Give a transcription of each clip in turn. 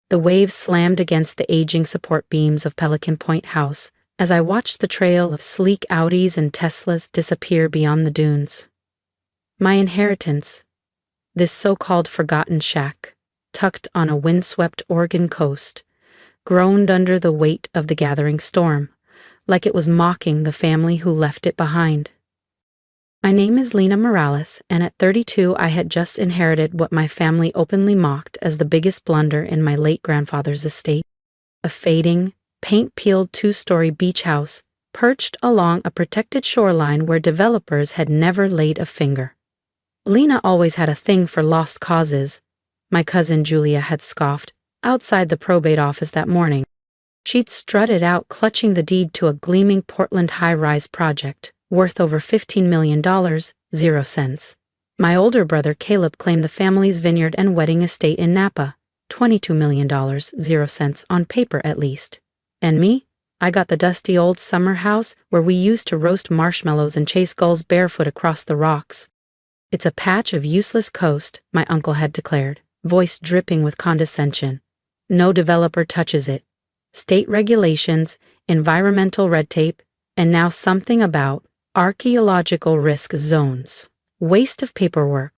The waves slammed against the aging support beams of Pelican Point House as I watched the trail of sleek Audis and Teslas disappear beyond the dunes. My inheritance, this so-called forgotten shack, tucked on a windswept Oregon coast, groaned under the weight of the gathering storm, like it was mocking the family who left it behind. My name is Lena Morales, and at 32 I had just inherited what my family openly mocked as the biggest blunder in my late grandfather's estate. A fading, paint-peeled two-story beach house perched along a protected shoreline where developers had never laid a finger. Lena always had a thing for lost causes, my cousin Julia had scoffed, outside the probate office that morning. She'd strutted out clutching the deed to a gleaming Portland high-rise project, worth over $15 million, 0 cents. My older brother Caleb claimed the family's vineyard and wedding estate in Napa, $22 million, 0 cents, on paper at least. And me? I got the dusty old summer house where we used to roast marshmallows and chase gulls barefoot across the rocks. It's a patch of useless coast, my uncle had declared, voice dripping with condescension. No developer touches it. State regulations, environmental red tape, and now something about archaeological risk zones. Waste of paperwork.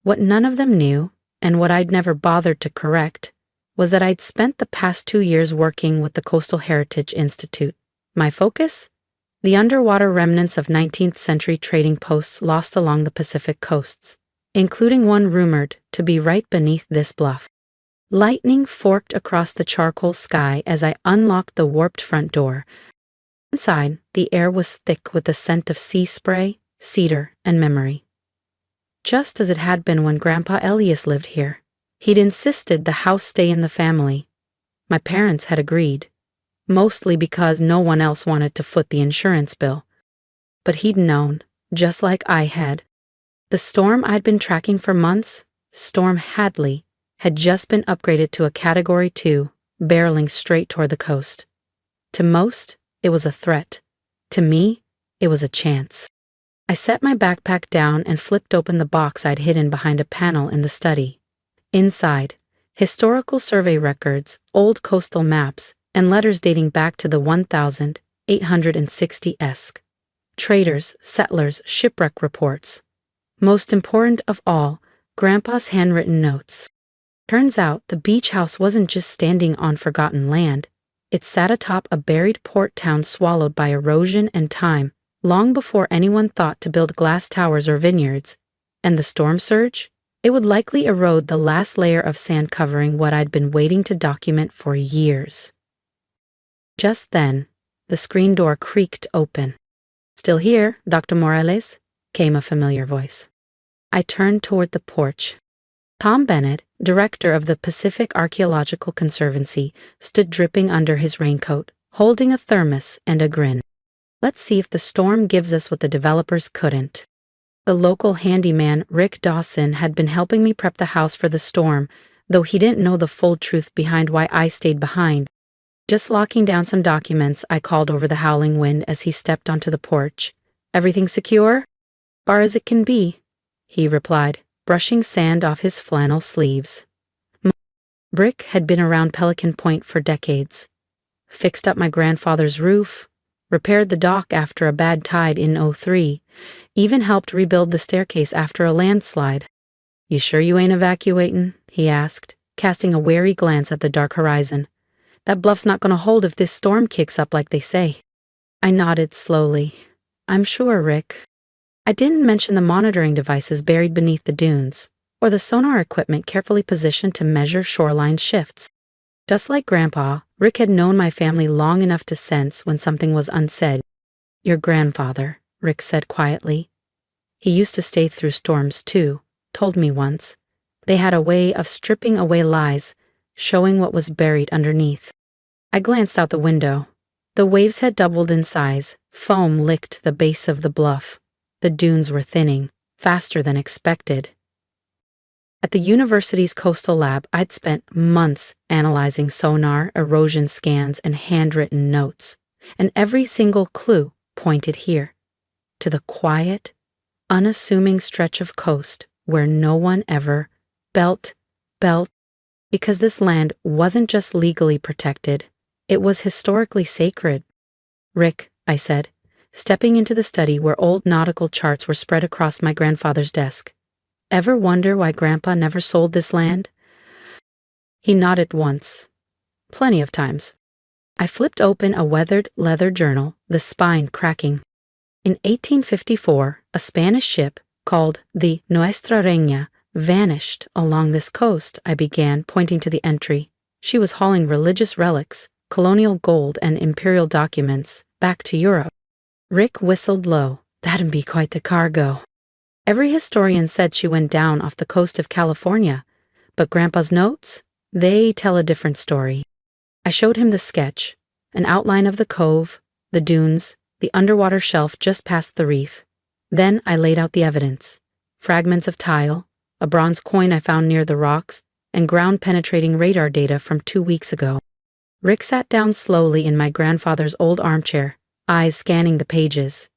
What none of them knew, and what I'd never bothered to correct, was that I'd spent the past 2 years working with the Coastal Heritage Institute. My focus? The underwater remnants of 19th century trading posts lost along the Pacific coasts, including one rumored to be right beneath this bluff. Lightning forked across the charcoal sky as I unlocked the warped front door. Inside, the air was thick with the scent of sea spray, cedar, and memory. Just as it had been when Grandpa Elias lived here. He'd insisted the house stay in the family. My parents had agreed, mostly because no one else wanted to foot the insurance bill. But he'd known, just like I had. The storm I'd been tracking for months, Storm Hadley, had just been upgraded to a Category 2, barreling straight toward the coast. To most, it was a threat. To me, it was a chance. I set my backpack down and flipped open the box I'd hidden behind a panel in the study. Inside, historical survey records, old coastal maps, and letters dating back to the 1860-esque. Traders, settlers, shipwreck reports. Most important of all, Grandpa's handwritten notes. Turns out the beach house wasn't just standing on forgotten land. It sat atop a buried port town swallowed by erosion and time, long before anyone thought to build glass towers or vineyards. And the storm surge? It would likely erode the last layer of sand covering what I'd been waiting to document for years. Just then, the screen door creaked open. "Still here, Dr. Morales?" came a familiar voice. I turned toward the porch. Tom Bennett, director of the Pacific Archaeological Conservancy, stood dripping under his raincoat, holding a thermos and a grin. "Let's see if the storm gives us what the developers couldn't." The local handyman, Rick Dawson, had been helping me prep the house for the storm, though he didn't know the full truth behind why I stayed behind. Just locking down some documents, I called over the howling wind as he stepped onto the porch. "Everything secure?" "Far as it can be," he replied, brushing sand off his flannel sleeves. Brick had been around Pelican Point for decades. Fixed up my grandfather's roof, repaired the dock after a bad tide in '03, even helped rebuild the staircase after a landslide. "You sure you ain't evacuating?" he asked, casting a wary glance at the dark horizon. "That bluff's not gonna hold if this storm kicks up like they say." I nodded slowly. "I'm sure, Rick." I didn't mention the monitoring devices buried beneath the dunes, or the sonar equipment carefully positioned to measure shoreline shifts. Just like Grandpa, Rick had known my family long enough to sense when something was unsaid. "Your grandfather," Rick said quietly. "He used to stay through storms too, told me once. They had a way of stripping away lies, showing what was buried underneath." I glanced out the window. The waves had doubled in size, foam licked the base of the bluff. The dunes were thinning, faster than expected. At the university's coastal lab, I'd spent months analyzing sonar, erosion scans, and handwritten notes, and every single clue pointed here, to the quiet, unassuming stretch of coast where no one ever built Because this land wasn't just legally protected, it was historically sacred. Rick, I said, stepping into the study where old nautical charts were spread across my grandfather's desk. Ever wonder why Grandpa never sold this land? He nodded once. Plenty of times. I flipped open a weathered leather journal, the spine cracking. In 1854, a Spanish ship called the Nuestra Reina vanished along this coast, I began, pointing to the entry. She was hauling religious relics, colonial gold, and imperial documents back to Europe. Rick whistled low. That'd be quite the cargo. Every historian said she went down off the coast of California, but Grandpa's notes? They tell a different story. I showed him the sketch, an outline of the cove, the dunes, the underwater shelf just past the reef. Then I laid out the evidence. Fragments of tile, a bronze coin I found near the rocks, and ground-penetrating radar data from 2 weeks ago. Rick sat down slowly in my grandfather's old armchair, eyes scanning the pages.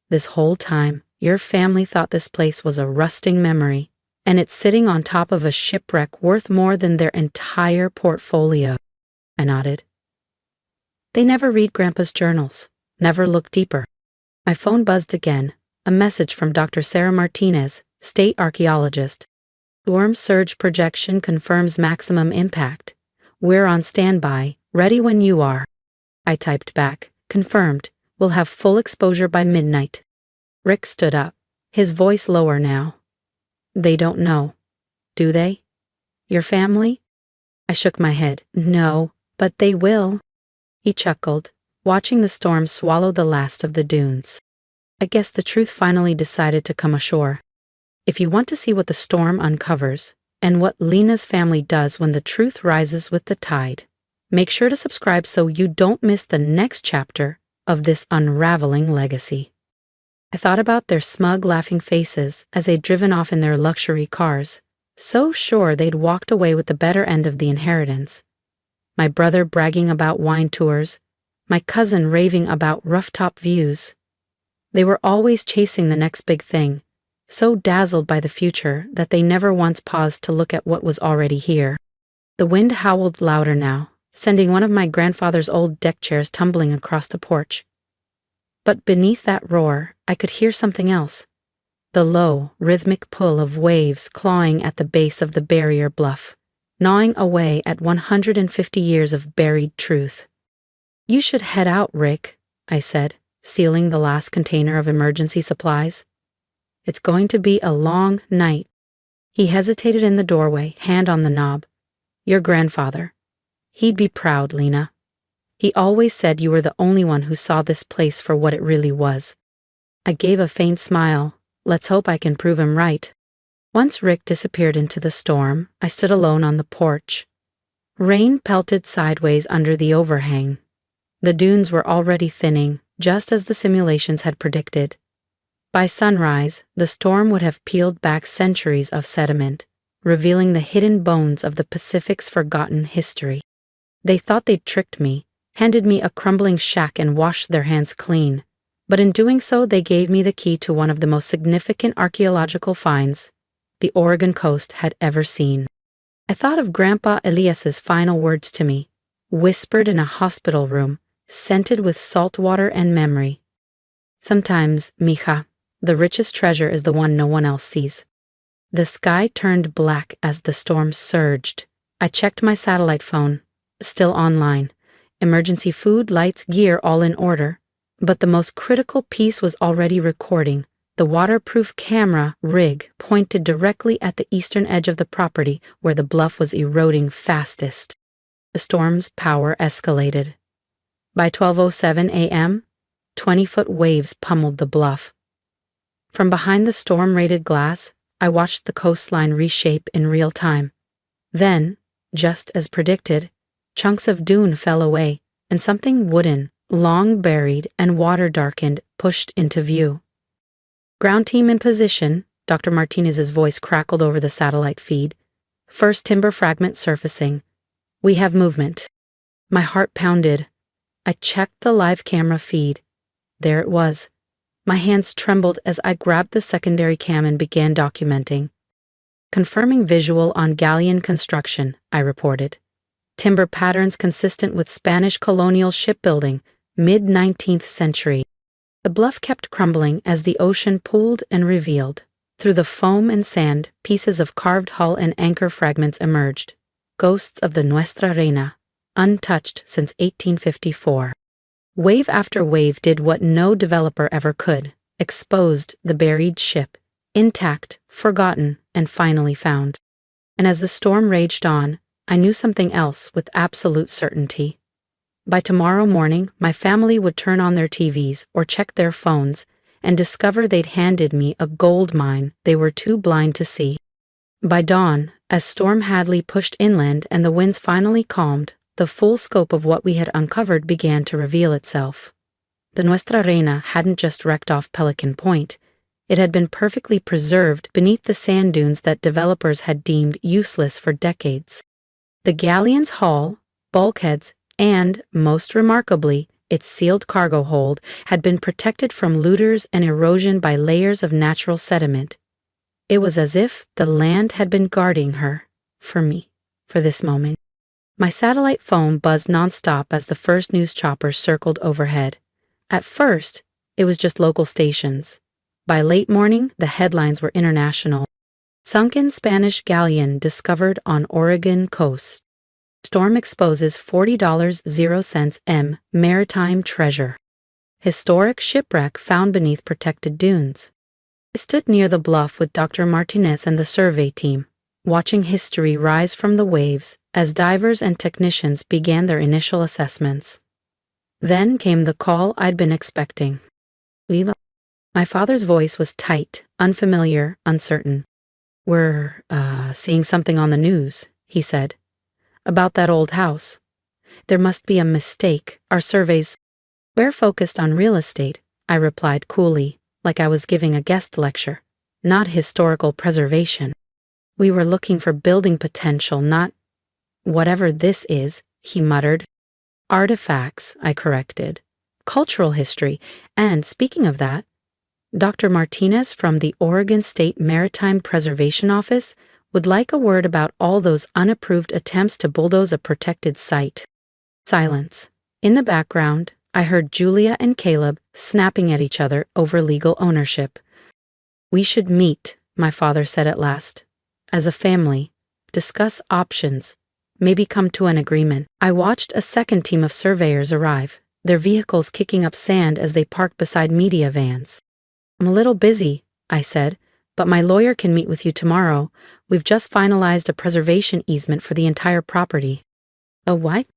This whole time, your family thought this place was a rusting memory, and it's sitting on top of a shipwreck worth more than their entire portfolio. I nodded. They never read Grandpa's journals, never look deeper. My phone buzzed again, a message from Dr. Sarah Martinez, state archaeologist. Storm surge projection confirms maximum impact. We're on standby, ready when you are. I typed back, confirmed, we'll have full exposure by midnight. Rick stood up, his voice lower now. They don't know, do they? Your family? I shook my head. No, but they will. He chuckled, watching the storm swallow the last of the dunes. I guess the truth finally decided to come ashore. If you want to see what the storm uncovers, and what Lena's family does when the truth rises with the tide, make sure to subscribe so you don't miss the next chapter of this unraveling legacy. I thought about their smug, laughing faces as they'd driven off in their luxury cars, so sure they'd walked away with the better end of the inheritance. My brother bragging about wine tours, my cousin raving about rooftop views. They were always chasing the next big thing, so dazzled by the future that they never once paused to look at what was already here. The wind howled louder now, sending one of my grandfather's old deck chairs tumbling across the porch. But beneath that roar, I could hear something else. The low, rhythmic pull of waves clawing at the base of the barrier bluff, gnawing away at 150 years of buried truth. You should head out, Rick, I said, sealing the last container of emergency supplies. It's going to be a long night. He hesitated in the doorway, hand on the knob. Your grandfather. He'd be proud, Lena. He always said you were the only one who saw this place for what it really was. I gave a faint smile. Let's hope I can prove him right. Once Rick disappeared into the storm, I stood alone on the porch. Rain pelted sideways under the overhang. The dunes were already thinning, just as the simulations had predicted. By sunrise, the storm would have peeled back centuries of sediment, revealing the hidden bones of the Pacific's forgotten history. They thought they'd tricked me, handed me a crumbling shack and washed their hands clean, but in doing so they gave me the key to one of the most significant archaeological finds the Oregon coast had ever seen. I thought of Grandpa Elias's final words to me, whispered in a hospital room, scented with salt water and memory. Sometimes, mija, the richest treasure is the one no one else sees. The sky turned black as the storm surged. I checked my satellite phone, still online. Emergency food, lights, gear all in order. But the most critical piece was already recording. The waterproof camera rig pointed directly at the eastern edge of the property where the bluff was eroding fastest. The storm's power escalated. By 12:07 a.m., 20-foot waves pummeled the bluff. From behind the storm-rated glass, I watched the coastline reshape in real time. Then, just as predicted, chunks of dune fell away, and something wooden, long buried and water-darkened, pushed into view. Ground team in position, Dr. Martinez's voice crackled over the satellite feed. First timber fragment surfacing. We have movement. My heart pounded. I checked the live camera feed. There it was. My hands trembled as I grabbed the secondary cam and began documenting. Confirming visual on galleon construction, I reported. Timber patterns consistent with Spanish colonial shipbuilding, mid-19th century. The bluff kept crumbling as the ocean pooled and revealed. Through the foam and sand, pieces of carved hull and anchor fragments emerged. Ghosts of the Nuestra Reina, untouched since 1854. Wave after wave did what no developer ever could, exposed the buried ship, intact, forgotten, and finally found. And as the storm raged on, I knew something else with absolute certainty. By tomorrow morning, my family would turn on their TVs or check their phones and discover they'd handed me a gold mine they were too blind to see. By dawn, as Storm Hadley pushed inland and the winds finally calmed, the full scope of what we had uncovered began to reveal itself. The Nuestra Reina hadn't just wrecked off Pelican Point. It had been perfectly preserved beneath the sand dunes that developers had deemed useless for decades. The galleon's hull, bulkheads, and, most remarkably, its sealed cargo hold had been protected from looters and erosion by layers of natural sediment. It was as if the land had been guarding her, for me, for this moment. My satellite phone buzzed nonstop as the first news choppers circled overhead. At first, it was just local stations. By late morning, the headlines were international. Sunken Spanish galleon discovered on Oregon coast. Storm exposes $40.00 M maritime treasure. Historic shipwreck found beneath protected dunes. I stood near the bluff with Dr. Martinez and the survey team, watching history rise from the waves as divers and technicians began their initial assessments. Then came the call I'd been expecting. My father's voice was tight, unfamiliar, uncertain. "We're, seeing something on the news," he said. "About that old house. There must be a mistake. Our surveys..." "We're focused on real estate," I replied coolly, like I was giving a guest lecture, "not historical preservation. We were looking for building potential, not..." "Whatever this is," he muttered. "Artifacts," I corrected. "Cultural history. And speaking of that, Dr. Martinez from the Oregon State Maritime Preservation Office would like a word about all those unapproved attempts to bulldoze a protected site." Silence. In the background, I heard Julia and Caleb snapping at each other over legal ownership. "We should meet," my father said at last. "As a family, discuss options, maybe come to an agreement." I watched a second team of surveyors arrive, their vehicles kicking up sand as they parked beside media vans. "I'm a little busy," I said, "but my lawyer can meet with you tomorrow. We've just finalized a preservation easement for the entire property." "A what?"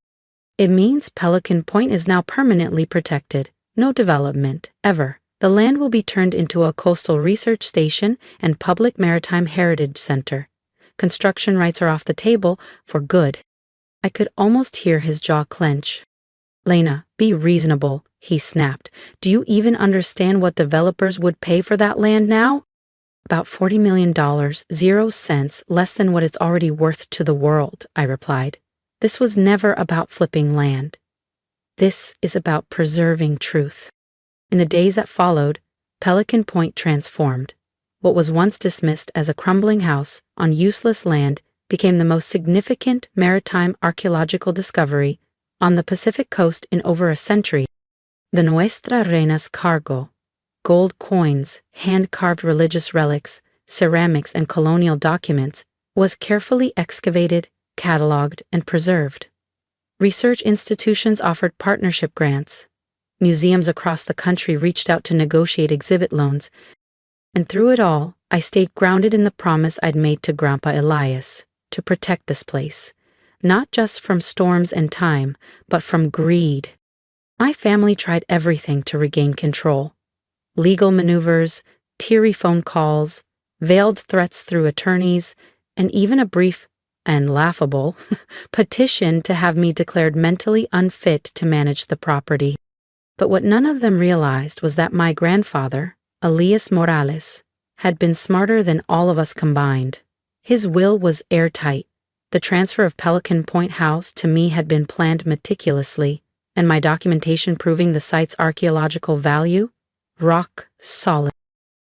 "It means Pelican Point is now permanently protected. No development, ever. The land will be turned into a coastal research station and public maritime heritage center. Construction rights are off the table for good." I could almost hear his jaw clench. "Lena, be reasonable," he snapped. "Do you even understand what developers would pay for that land now?" "About $40 million, 0 cents less than what it's already worth to the world," I replied. "This was never about flipping land. This is about preserving truth." In the days that followed, Pelican Point transformed. What was once dismissed as a crumbling house on useless land became the most significant maritime archaeological discovery on the Pacific coast in over a century. The Nuestra Reina's cargo, gold coins, hand-carved religious relics, ceramics, and colonial documents, was carefully excavated, cataloged, and preserved. Research institutions offered partnership grants. Museums across the country reached out to negotiate exhibit loans. And through it all, I stayed grounded in the promise I'd made to Grandpa Elias, to protect this place, not just from storms and time, but from greed. My family tried everything to regain control. Legal maneuvers, teary phone calls, veiled threats through attorneys, and even a brief and laughable petition to have me declared mentally unfit to manage the property. But what none of them realized was that my grandfather, Elias Morales, had been smarter than all of us combined. His will was airtight. The transfer of Pelican Point House to me had been planned meticulously, and my documentation proving the site's archaeological value, rock solid.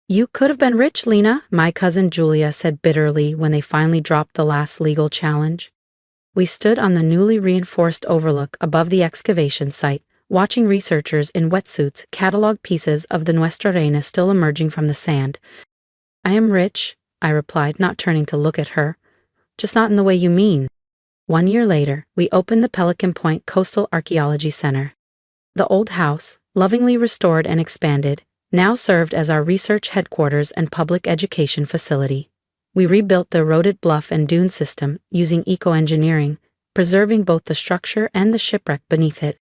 "You could have been rich, Lena," my cousin Julia said bitterly when they finally dropped the last legal challenge. We stood on the newly reinforced overlook above the excavation site, watching researchers in wetsuits catalog pieces of the Nuestra Reina still emerging from the sand. "I am rich," I replied, not turning to look at her. "Just not in the way you mean." 1 year later, we opened the Pelican Point Coastal Archaeology Center. The old house, lovingly restored and expanded, now served as our research headquarters and public education facility. We rebuilt the eroded bluff and dune system using eco-engineering, preserving both the structure and the shipwreck beneath it.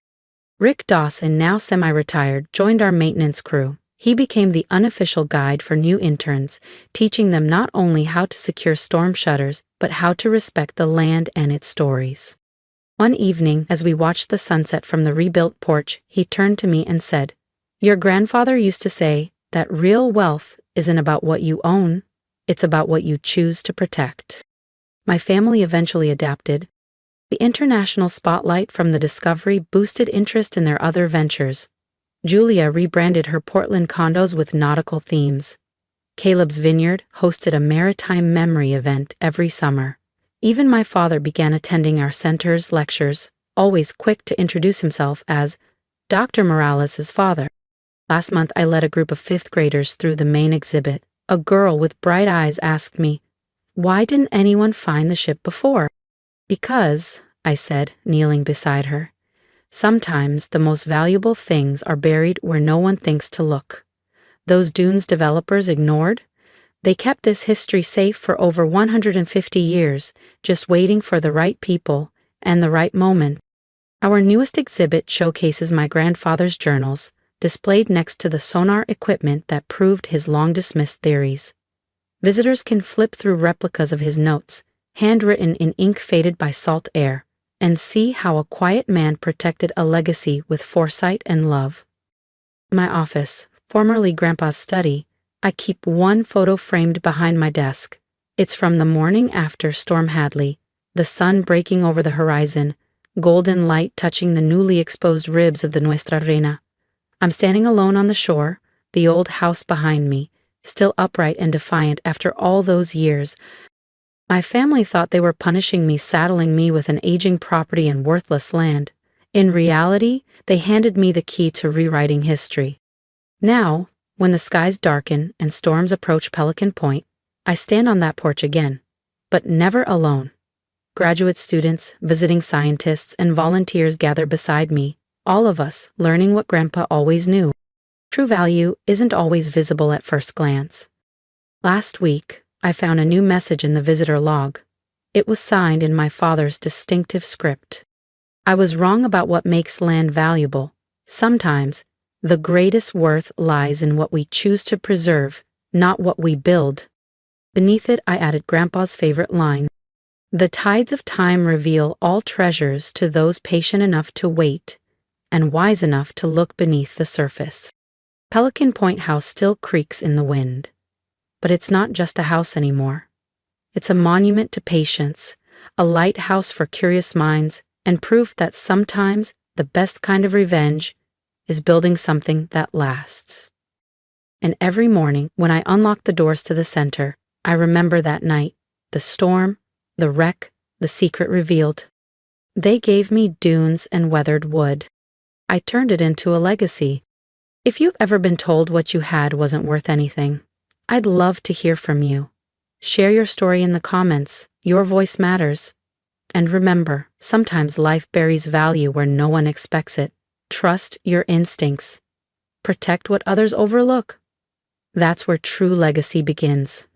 Rick Dawson, now semi-retired, joined our maintenance crew. He became the unofficial guide for new interns, teaching them not only how to secure storm shutters, but how to respect the land and its stories. One evening, as we watched the sunset from the rebuilt porch, he turned to me and said, "Your grandfather used to say that real wealth isn't about what you own, it's about what you choose to protect." My family eventually adapted. The international spotlight from the discovery boosted interest in their other ventures. Julia rebranded her Portland condos with nautical themes. Caleb's Vineyard hosted a maritime memory event every summer. Even my father began attending our center's lectures, always quick to introduce himself as Dr. Morales' father. Last month, I led a group of 5th graders through the main exhibit. A girl with bright eyes asked me, "Why didn't anyone find the ship before?" "Because," I said, kneeling beside her, "sometimes the most valuable things are buried where no one thinks to look." Those dunes developers ignored? They kept this history safe for over 150 years, just waiting for the right people and the right moment. Our newest exhibit showcases my grandfather's journals, displayed next to the sonar equipment that proved his long-dismissed theories. Visitors can flip through replicas of his notes, handwritten in ink faded by salt air, and see how a quiet man protected a legacy with foresight and love. In my office, formerly Grandpa's study, I keep one photo framed behind my desk. It's from the morning after Storm Hadley, the sun breaking over the horizon, golden light touching the newly exposed ribs of the Nuestra Reina. I'm standing alone on the shore, the old house behind me, still upright and defiant after all those years. My family thought they were punishing me, saddling me with an aging property and worthless land. In reality, they handed me the key to rewriting history. Now, when the skies darken and storms approach Pelican Point, I stand on that porch again, but never alone. Graduate students, visiting scientists, and volunteers gather beside me, all of us learning what Grandpa always knew. True value isn't always visible at first glance. Last week, I found a new message in the visitor log. It was signed in my father's distinctive script. I was wrong about what makes land valuable. Sometimes, the greatest worth lies in what we choose to preserve, not what we build. Beneath it, I added Grandpa's favorite line. "The tides of time reveal all treasures to those patient enough to wait, and wise enough to look beneath the surface." Pelican Point House still creaks in the wind. But it's not just a house anymore. It's a monument to patience, a lighthouse for curious minds, and proof that sometimes the best kind of revenge is building something that lasts. And every morning, when I unlock the doors to the center, I remember that night, the storm, the wreck, the secret revealed. They gave me dunes and weathered wood. I turned it into a legacy. If you've ever been told what you had wasn't worth anything, I'd love to hear from you. Share your story in the comments. Your voice matters. And remember, sometimes life buries value where no one expects it. Trust your instincts. Protect what others overlook. That's where true legacy begins.